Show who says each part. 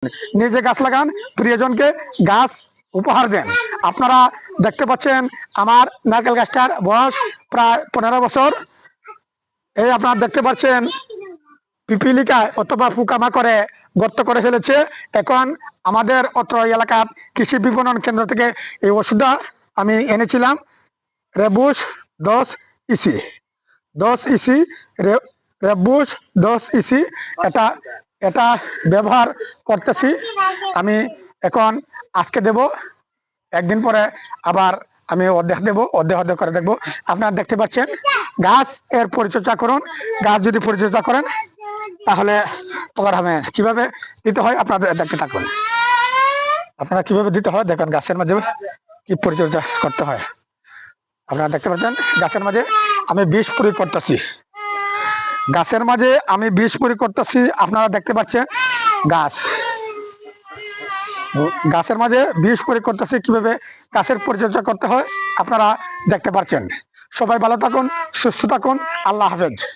Speaker 1: নিজে গাছ লাগান, প্রিয়জনকে গাছ উপহার দেন। আপনারা দেখতে পাচ্ছেন আমার নারকেল গাছটার বয়স প্রায় 15 বছর। এই আপনারা দেখতে পাচ্ছেন পিপিলিকায় অথবা পোকামাকড়ে গর্ত করে ফেলেছে। এখন আমাদের অত্র এলাকার কৃষি বিপণন কেন্দ্র থেকে এই ওষুধটা আমি এনেছিলাম, রেবুস 10 ইসি 10 ইসি রেবুস 10 ইসি। এটা এটা ব্যবহার করতেছি আমি। এখন আজকে দেব, একদিন পরে আবার আমি অর্ধেক দেবো, অর্ধেক করে দেখবো। আপনারা দেখতে পাচ্ছেন গাছ এর পরিচর্যা করুন। গাছ যদি পরিচর্যা করেন তাহলে উপকার হবে। কিভাবে দিতে হয় আপনাদের দেখতে থাকুন। আপনারা কিভাবে দিতে হয় দেখেন, গাছের মাঝে কি পরিচর্যা করতে হয়। আপনারা দেখতে পাচ্ছেন গাছের মাঝে আমি বিষ প্রয়োগ করতেছি, গাছের মাঝে আমি বিষ প্রয়োগ করতেছি। আপনারা দেখতে পাচ্ছেন গাছের মাঝে বিষ প্রয়োগ করতেছি, কিভাবে গাছের পরিচর্যা করতে হয় আপনারা দেখতে পাচ্ছেন। সবাই ভালো থাকুন, সুস্থ থাকুন। আল্লাহ হাফেজ।